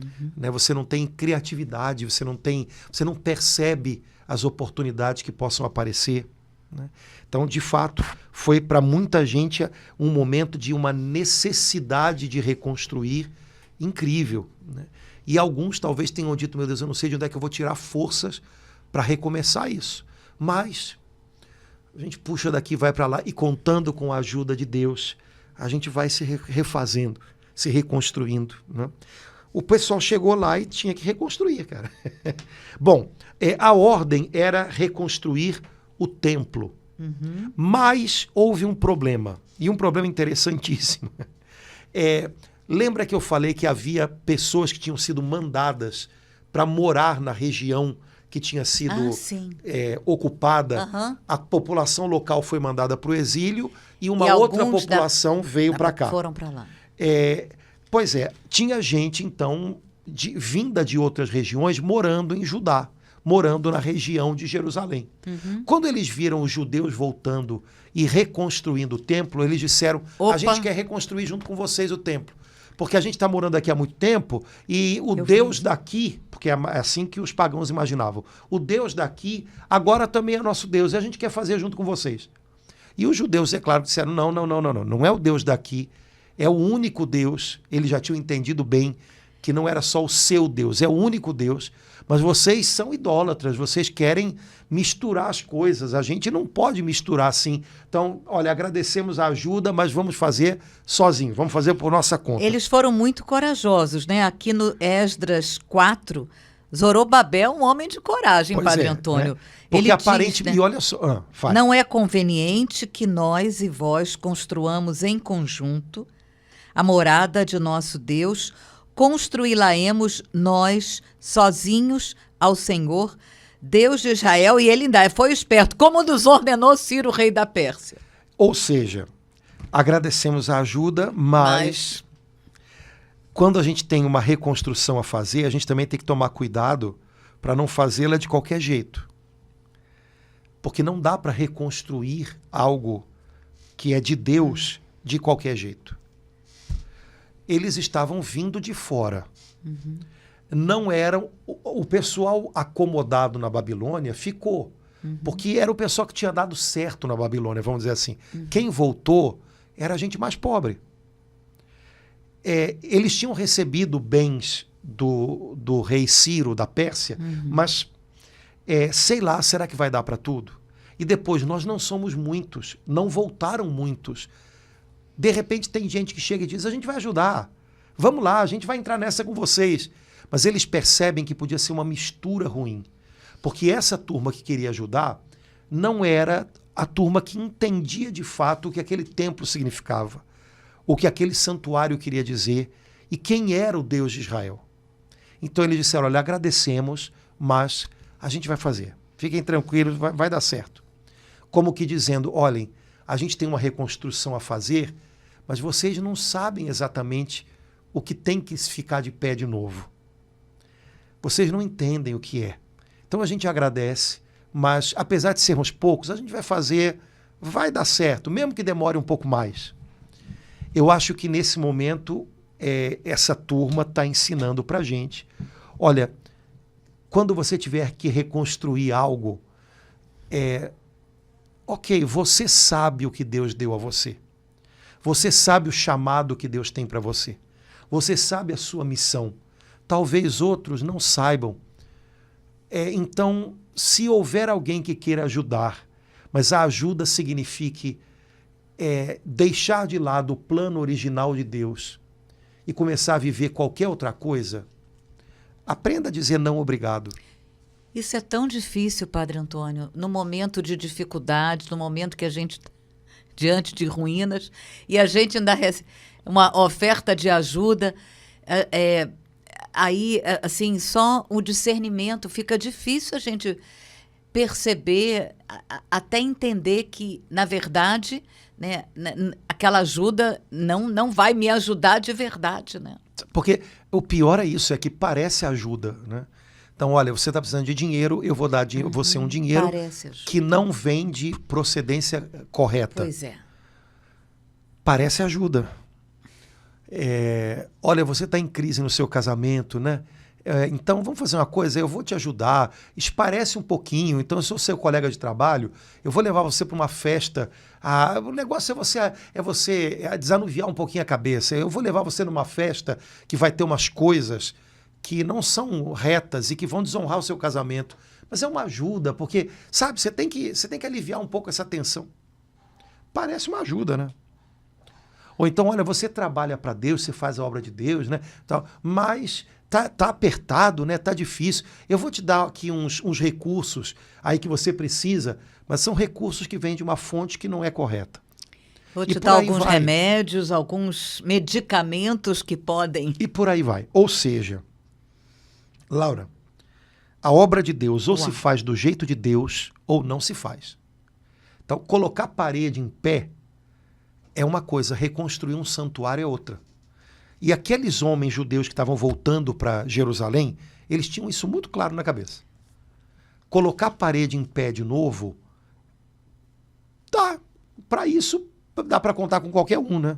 Uhum. Né? Você não tem criatividade, você não percebe as oportunidades que possam aparecer, né? Então, de fato, foi para muita gente um momento de uma necessidade de reconstruir incrível, né? E alguns talvez tenham dito, meu Deus, eu não sei de onde é que eu vou tirar forças para recomeçar isso. Mas a gente puxa daqui, vai para lá e, contando com a ajuda de Deus, a gente vai se refazendo, se reconstruindo, né? O pessoal chegou lá e tinha que reconstruir, cara. Bom, a ordem era reconstruir o templo. Uhum. Mas houve um problema, e um problema interessantíssimo. Lembra que eu falei que havia pessoas que tinham sido mandadas para morar na região que tinha sido ocupada? Uhum. A população local foi mandada para o exílio e uma outra população veio para cá. Foram para lá. Pois tinha gente, então, vinda de outras regiões, morando em Judá, morando na região de Jerusalém. Uhum. Quando eles viram os judeus voltando e reconstruindo o templo, eles disseram, a gente quer reconstruir junto com vocês o templo. Porque a gente está morando aqui há muito tempo e o Deus daqui, porque é assim que os pagãos imaginavam, o Deus daqui agora também é nosso Deus e a gente quer fazer junto com vocês. E os judeus, é claro, disseram, não é o Deus daqui, é o único Deus. Eles já tinham entendido bem que não era só o seu Deus, é o único Deus, mas vocês são idólatras, vocês querem misturar as coisas, a gente não pode misturar assim. Então, olha, agradecemos a ajuda, mas vamos fazer sozinho, vamos fazer por nossa conta. Eles foram muito corajosos, né? Aqui no Esdras 4, Zorobabel, um homem de coragem, Pois Padre é, Antônio. né? Porque Ele aparentemente, diz, né? e olha só, fale. Não é conveniente que nós e vós construamos em conjunto a morada de nosso Deus, construí-la-emos nós, sozinhos, ao Senhor, Deus de Israel, e ele ainda foi esperto, como nos ordenou Ciro, rei da Pérsia. Ou seja, agradecemos a ajuda, mas quando a gente tem uma reconstrução a fazer, a gente também tem que tomar cuidado para não fazê-la de qualquer jeito. Porque não dá para reconstruir algo que é de Deus de qualquer jeito. Eles estavam vindo de fora. Não eram... O pessoal acomodado na Babilônia ficou. Porque era o pessoal que tinha dado certo na Babilônia, vamos dizer assim. Quem voltou era a gente mais pobre. Eles tinham recebido bens do rei Ciro, da Pérsia, mas sei lá, será que vai dar para tudo? E depois, nós não somos muitos, não voltaram muitos. De repente tem gente que chega e diz, a gente vai ajudar, vamos lá, a gente vai entrar nessa com vocês. Mas eles percebem que podia ser uma mistura ruim, porque essa turma que queria ajudar não era a turma que entendia de fato o que aquele templo significava, o que aquele santuário queria dizer e quem era o Deus de Israel. Então eles disseram, olha, agradecemos, mas a gente vai fazer. Fiquem tranquilos, vai dar certo. Como que dizendo, olhem, a gente tem uma reconstrução a fazer, mas vocês não sabem exatamente o que tem que ficar de pé de novo. Vocês não entendem o que é. Então a gente agradece, mas apesar de sermos poucos, a gente vai fazer, vai dar certo, mesmo que demore um pouco mais. Eu acho que nesse momento essa turma está ensinando para a gente, olha, quando você tiver que reconstruir algo, ok, você sabe o que Deus deu a você. Você sabe o chamado que Deus tem para você. Você sabe a sua missão. Talvez outros não saibam. Então, se houver alguém que queira ajudar, mas a ajuda signifique deixar de lado o plano original de Deus e começar a viver qualquer outra coisa, aprenda a dizer não, obrigado. Isso é tão difícil, Padre Antônio, no momento de dificuldade, no momento que a gente está diante de ruínas e a gente ainda recebe uma oferta de ajuda, aí, assim, só o discernimento fica difícil a gente perceber, até entender que, na verdade, né, aquela ajuda não vai me ajudar de verdade, né? Porque o pior é isso, é que parece ajuda, né? Então, olha, você está precisando de dinheiro, eu vou dar você um dinheiro que não vem de procedência correta. Pois é. Parece ajuda. Olha, você está em crise no seu casamento, né? Então, vamos fazer uma coisa, eu vou te ajudar. Esparece um pouquinho, então eu sou seu colega de trabalho, eu vou levar você para uma festa. O negócio é você desanuviar um pouquinho a cabeça. Eu vou levar você numa festa que vai ter umas coisas que não são retas e que vão desonrar o seu casamento. Mas é uma ajuda, porque, sabe, você tem que aliviar um pouco essa tensão. Parece uma ajuda, né? Ou então, olha, você trabalha para Deus, você faz a obra de Deus, né? Mas tá apertado, né? Tá difícil. Eu vou te dar aqui uns recursos aí que você precisa, mas são recursos que vêm de uma fonte que não é correta. Vou te dar alguns remédios, alguns medicamentos que podem... E por aí vai. Ou seja, Laura, a obra de Deus ou se faz do jeito de Deus ou não se faz. Então, colocar a parede em pé é uma coisa, reconstruir um santuário é outra. E aqueles homens judeus que estavam voltando para Jerusalém, eles tinham isso muito claro na cabeça. Colocar a parede em pé de novo, para isso, dá para contar com qualquer um, né?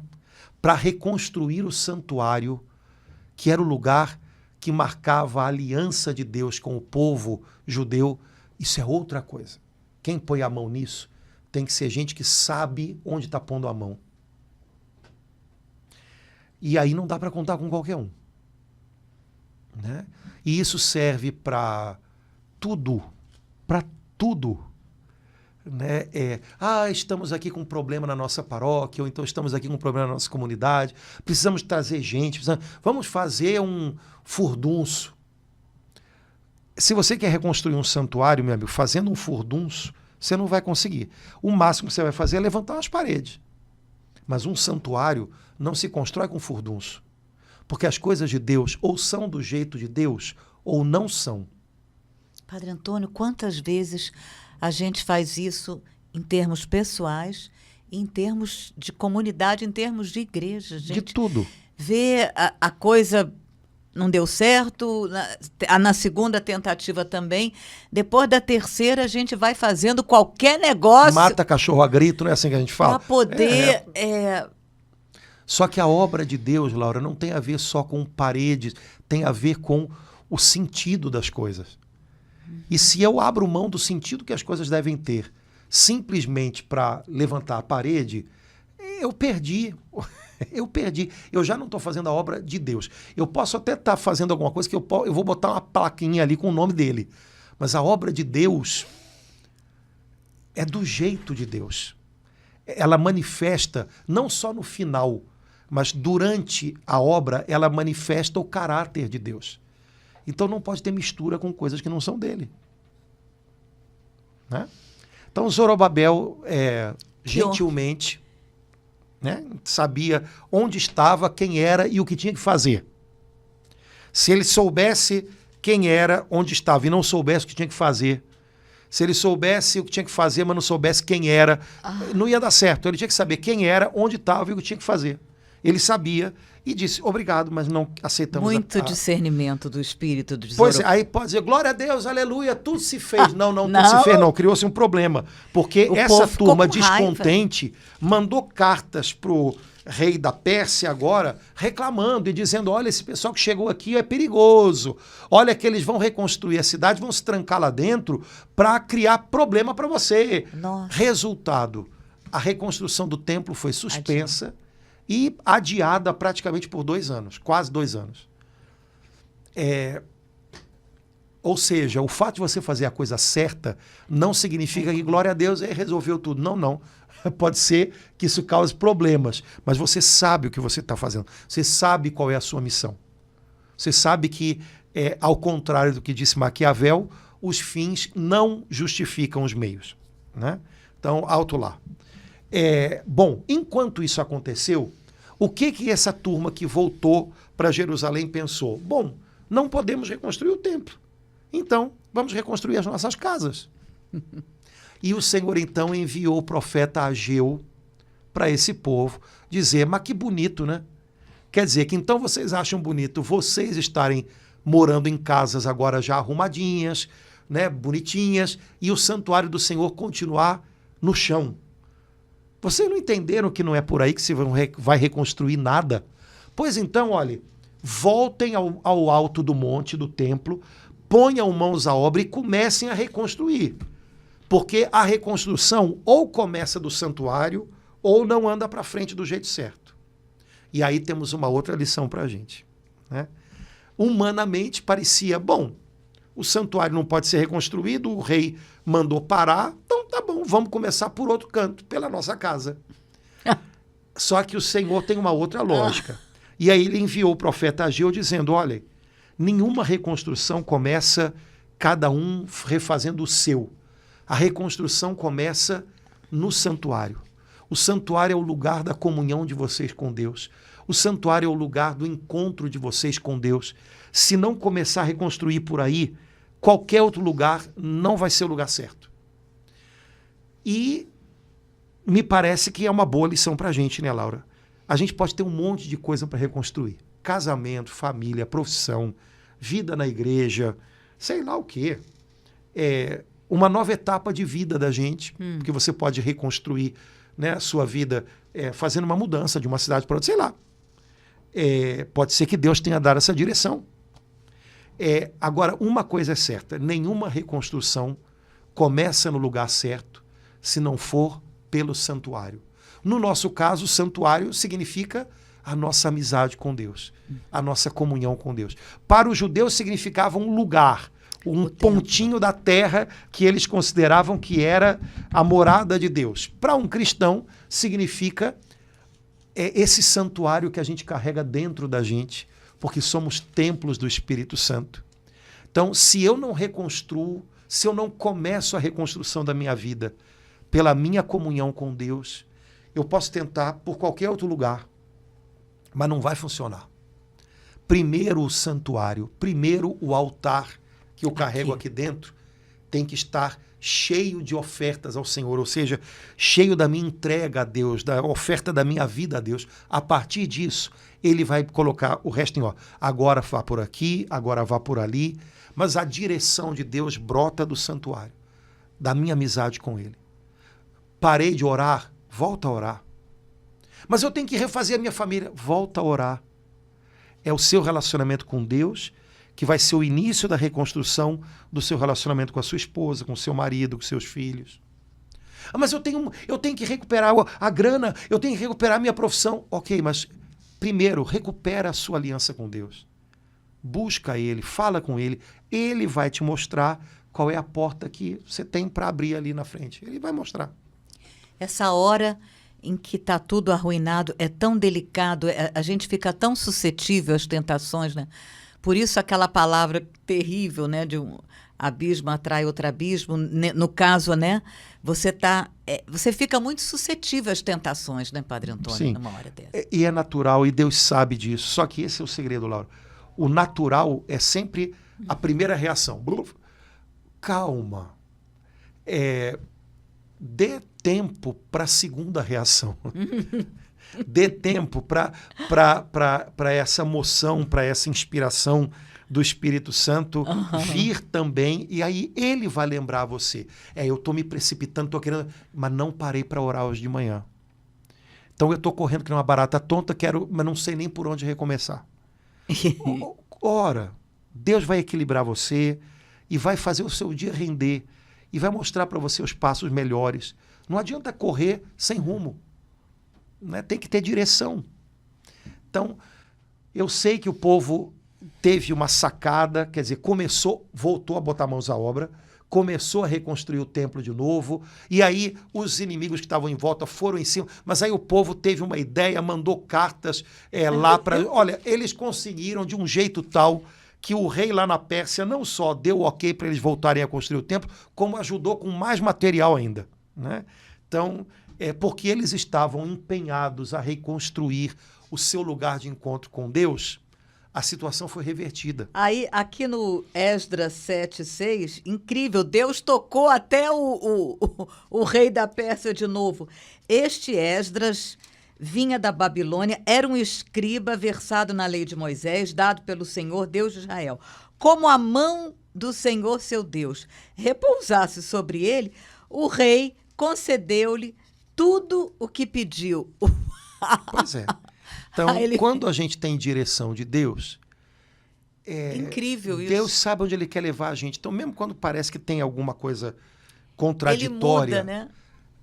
para reconstruir o santuário, que era o lugar que marcava a aliança de Deus com o povo judeu. Isso é outra coisa. Quem põe a mão nisso tem que ser gente que sabe onde está pondo a mão. E aí não dá para contar com qualquer um. Né? E isso serve para tudo. Para tudo. Né? Estamos aqui com um problema na nossa paróquia, ou então estamos aqui com um problema na nossa comunidade, precisamos trazer gente, vamos fazer um furdunço. Se você quer reconstruir um santuário, meu amigo, fazendo um furdunço, você não vai conseguir. O máximo que você vai fazer é levantar as paredes. Mas um santuário não se constrói com furdunço. Porque as coisas de Deus ou são do jeito de Deus ou não são. Padre Antônio, quantas vezes a gente faz isso em termos pessoais, em termos de comunidade, em termos de igreja? De tudo. Vê a coisa não deu certo, na segunda tentativa também. Depois da terceira, a gente vai fazendo qualquer negócio. Mata cachorro a grito, não é assim que a gente fala? Para poder... Só que a obra de Deus, Laura, não tem a ver só com paredes, tem a ver com o sentido das coisas. E se eu abro mão do sentido que as coisas devem ter, simplesmente para levantar a parede, eu perdi. Eu perdi. Eu já não estou fazendo a obra de Deus. Eu posso até estar fazendo alguma coisa que eu vou botar uma plaquinha ali com o nome dele. Mas a obra de Deus é do jeito de Deus. Ela manifesta, não só no final, mas durante a obra, ela manifesta o caráter de Deus. Então não pode ter mistura com coisas que não são dele. Né? Então Zorobabel, gentilmente, né, sabia onde estava, quem era e o que tinha que fazer. Se ele soubesse quem era, onde estava, e não soubesse o que tinha que fazer, se ele soubesse o que tinha que fazer, mas não soubesse quem era, não ia dar certo. Ele tinha que saber quem era, onde estava e o que tinha que fazer. Ele sabia e disse, obrigado, mas não aceitamos. Muito discernimento do espírito do Pois é, aí pode dizer, glória a Deus, aleluia, tudo se fez. Não, tudo se fez não, criou-se um problema. Porque essa turma descontente mandou cartas pro rei da Pérsia agora, reclamando e dizendo, olha, esse pessoal que chegou aqui é perigoso. Olha que eles vão reconstruir a cidade, vão se trancar lá dentro para criar problema para você. Nossa. Resultado, a reconstrução do templo foi suspensa e adiada praticamente por 2 anos, quase 2 anos. Ou seja, o fato de você fazer a coisa certa não significa que, glória a Deus, resolveu tudo. Não. Pode ser que isso cause problemas, mas você sabe o que você está fazendo. Você sabe qual é a sua missão. Você sabe que, ao contrário do que disse Maquiavel, os fins não justificam os meios. Né? Então, alto lá. Bom, enquanto isso aconteceu, o que essa turma que voltou para Jerusalém pensou? Bom, não podemos reconstruir o templo. Então, vamos reconstruir as nossas casas. E o Senhor, então, enviou o profeta Ageu para esse povo dizer, mas que bonito, né? Quer dizer que então vocês acham bonito vocês estarem morando em casas agora já arrumadinhas, né, bonitinhas, e o santuário do Senhor continuar no chão. Vocês não entenderam que não é por aí que se vai reconstruir nada? Pois então, olha, voltem ao alto do monte do templo, ponham mãos à obra e comecem a reconstruir. Porque a reconstrução ou começa do santuário ou não anda para frente do jeito certo. E aí temos uma outra lição para a gente. Né? Humanamente parecia, bom, o santuário não pode ser reconstruído, o rei mandou parar, então tá bom, vamos começar por outro canto, pela nossa casa. Só que o Senhor tem uma outra lógica. E aí ele enviou o profeta Ageu dizendo, olha, nenhuma reconstrução começa cada um refazendo o seu. A reconstrução começa no santuário. O santuário é o lugar da comunhão de vocês com Deus. O santuário é o lugar do encontro de vocês com Deus. Se não começar a reconstruir por aí, qualquer outro lugar não vai ser o lugar certo. E me parece que é uma boa lição para a gente, né, Laura? A gente pode ter um monte de coisa para reconstruir. Casamento, família, profissão, vida na igreja, sei lá o quê. Uma nova etapa de vida da gente, porque você pode reconstruir né, a sua vida fazendo uma mudança de uma cidade para outra, sei lá. Pode ser que Deus tenha dado essa direção. Agora, uma coisa é certa, nenhuma reconstrução começa no lugar certo se não for pelo santuário. No nosso caso, o santuário significa a nossa amizade com Deus, a nossa comunhão com Deus. Para os judeus significava um lugar, um pontinho da terra que eles consideravam que era a morada de Deus. Para um cristão, significa esse santuário que a gente carrega dentro da gente, porque somos templos do Espírito Santo. Então, se eu não reconstruo, se eu não começo a reconstrução da minha vida pela minha comunhão com Deus, eu posso tentar por qualquer outro lugar, mas não vai funcionar. Primeiro o santuário, primeiro o altar que eu carrego aqui dentro tem que estar cheio de ofertas ao Senhor, ou seja, cheio da minha entrega a Deus, da oferta da minha vida a Deus. A partir disso, ele vai colocar o resto em ó. Agora vá por aqui, agora vá por ali, mas a direção de Deus brota do santuário, da minha amizade com ele. Parei de orar, volta a orar. Mas eu tenho que refazer a minha família, volta a orar. É o seu relacionamento com Deus que vai ser o início da reconstrução do seu relacionamento com a sua esposa, com o seu marido, com seus filhos. Mas eu tenho que recuperar a grana, eu tenho que recuperar a minha profissão. Ok, mas primeiro, recupera a sua aliança com Deus. Busca ele, fala com ele. Ele vai te mostrar qual é a porta que você tem para abrir ali na frente. Ele vai mostrar. Essa hora em que está tudo arruinado é tão delicado, a gente fica tão suscetível às tentações, né? Por isso aquela palavra terrível, né, de um abismo atrai outro abismo, no caso, né, você fica muito suscetível às tentações, né, Padre Antônio, Sim. numa hora dessa. E é natural, e Deus sabe disso. Só que esse é o segredo, Laura. O natural é sempre a primeira reação. Calma. Dê tempo para a segunda reação. Dê tempo para essa moção, para essa inspiração do Espírito Santo vir também, e aí ele vai lembrar você. Eu estou me precipitando, estou querendo, mas não parei para orar hoje de manhã. Então eu estou correndo que nem uma barata tonta, mas não sei nem por onde recomeçar. Ora, Deus vai equilibrar você e vai fazer o seu dia render e vai mostrar para você os passos melhores. Não adianta correr sem rumo. Né? Tem que ter direção. Então, eu sei que o povo teve uma sacada, quer dizer, voltou a botar mãos à obra, começou a reconstruir o templo de novo, e aí os inimigos que estavam em volta foram em cima, mas aí o povo teve uma ideia, mandou cartas lá para... Olha, eles conseguiram de um jeito tal que o rei lá na Pérsia não só deu ok para eles voltarem a construir o templo, como ajudou com mais material ainda. Né? Então, porque eles estavam empenhados a reconstruir o seu lugar de encontro com Deus, a situação foi revertida. Aí, aqui no Esdras 7:6, incrível, Deus tocou até o rei da Pérsia de novo. Este Esdras vinha da Babilônia, era um escriba versado na lei de Moisés, dado pelo Senhor, Deus de Israel. Como a mão do Senhor, seu Deus, repousasse sobre ele, o rei concedeu-lhe tudo o que pediu. Pois é. Então, quando a gente tem direção de Deus, incrível isso. Deus sabe onde ele quer levar a gente. Então, mesmo quando parece que tem alguma coisa contraditória, ele muda, né?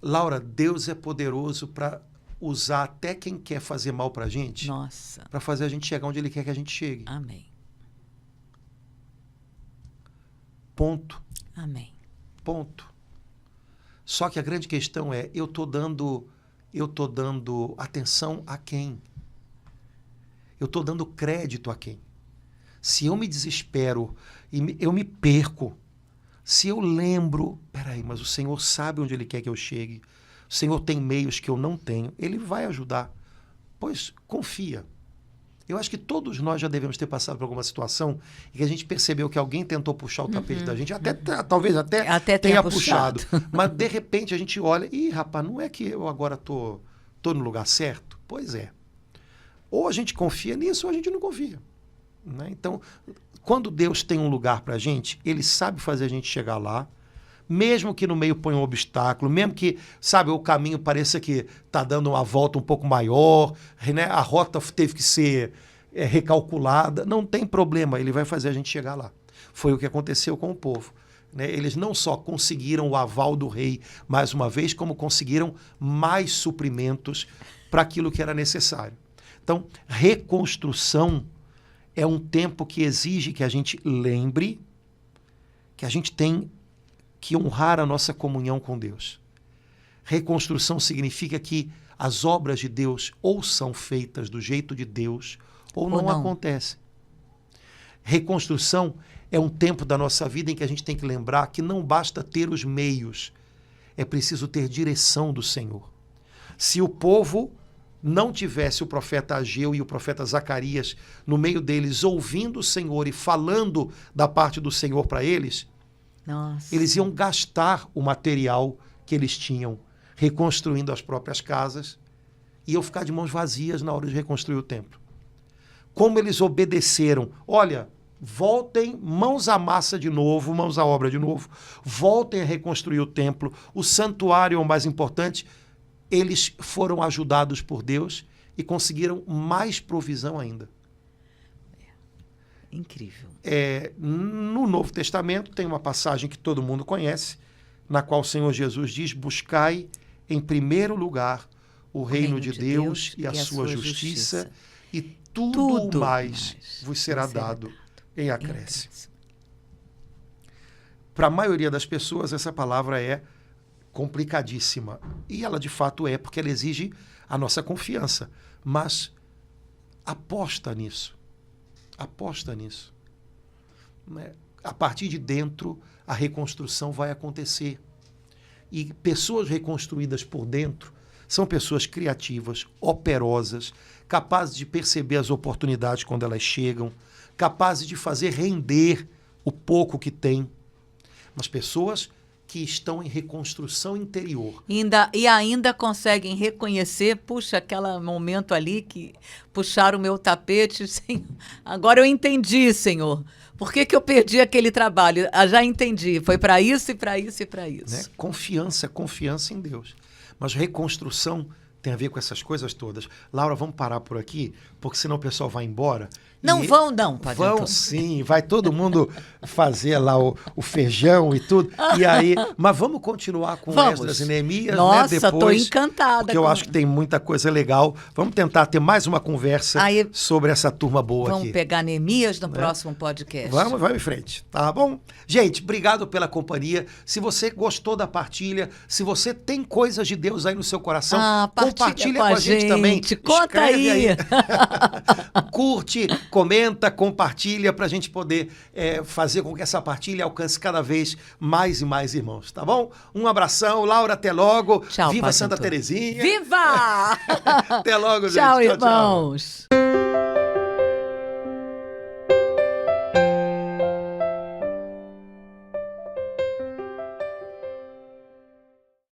Laura, Deus é poderoso para usar até quem quer fazer mal para a gente, para fazer a gente chegar onde ele quer que a gente chegue. Amém. Ponto. Amém. Ponto. Só que a grande questão é, eu tô dando atenção a quem? Eu estou dando crédito a quem? Se eu me desespero e eu me perco, se eu lembro, peraí, mas o Senhor sabe onde Ele quer que eu chegue, o Senhor tem meios que eu não tenho, Ele vai ajudar. Pois confia. Eu acho que todos nós já devemos ter passado por alguma situação em que a gente percebeu que alguém tentou puxar o tapete da gente, talvez até tenha puxado. Mas de repente a gente olha, rapaz, não é que eu agora tô no lugar certo? Pois é. Ou a gente confia nisso ou a gente não confia. Né? Então, quando Deus tem um lugar para a gente, Ele sabe fazer a gente chegar lá, mesmo que no meio ponha um obstáculo, mesmo que, sabe, o caminho pareça que está dando uma volta um pouco maior, né? A rota teve que ser recalculada, não tem problema, ele vai fazer a gente chegar lá. Foi o que aconteceu com o povo. Né? Eles não só conseguiram o aval do rei mais uma vez, como conseguiram mais suprimentos para aquilo que era necessário. Então, reconstrução é um tempo que exige que a gente lembre que a gente tem que honrar a nossa comunhão com Deus. Reconstrução significa que as obras de Deus ou são feitas do jeito de Deus ou não acontecem. Reconstrução é um tempo da nossa vida em que a gente tem que lembrar que não basta ter os meios, é preciso ter direção do Senhor. Se o povo não tivesse o profeta Ageu e o profeta Zacarias no meio deles, ouvindo o Senhor e falando da parte do Senhor para eles, eles iam gastar o material que eles tinham, reconstruindo as próprias casas, e iam ficar de mãos vazias na hora de reconstruir o templo. Como eles obedeceram, olha, voltem, mãos à massa de novo, mãos à obra de novo, voltem a reconstruir o templo, o santuário é o mais importante. Eles foram ajudados por Deus e conseguiram mais provisão ainda. Incrível. No Novo Testamento tem uma passagem que todo mundo conhece, na qual o Senhor Jesus diz: buscai em primeiro lugar o reino de Deus e a sua justiça, e tudo mais vos será dado em acréscimo. Para a maioria das pessoas, essa palavra é complicadíssima. E ela de fato é, porque ela exige a nossa confiança. Mas aposta nisso. Aposta nisso. Né? A partir de dentro, a reconstrução vai acontecer. E pessoas reconstruídas por dentro são pessoas criativas, operosas, capazes de perceber as oportunidades quando elas chegam, capazes de fazer render o pouco que têm. Mas pessoas que estão em reconstrução interior. E ainda conseguem reconhecer, puxa, aquele momento ali que puxaram o meu tapete, Senhor. Agora eu entendi, Senhor. Por que eu perdi aquele trabalho? Já entendi. Foi para isso e para isso e para isso. Né? Confiança em Deus. Mas reconstrução tem a ver com essas coisas todas. Laura, vamos parar por aqui, porque senão o pessoal vai embora. Não vão, não, Padre Vão Antônio. sim, vai todo mundo fazer lá o feijão e tudo. E aí, mas vamos continuar com Esdras e Neemias, Nossa, né? Depois, estou encantada. porque eu acho que tem muita coisa legal. Vamos tentar ter mais uma conversa sobre essa turma boa aqui. Vamos pegar Neemias no próximo podcast. Vamos em frente, tá bom? Gente, obrigado pela companhia. Se você gostou da partilha, se você tem coisas de Deus aí no seu coração, compartilha com a gente também. Conta aí. Curte, comenta, compartilha para a gente poder fazer com que essa partilha alcance cada vez mais e mais irmãos, tá bom? Um abração, Laura, até logo. Tchau, Viva Padre Santa Antônio. Terezinha. Viva! Até logo, gente. Tchau, irmãos. Tchau.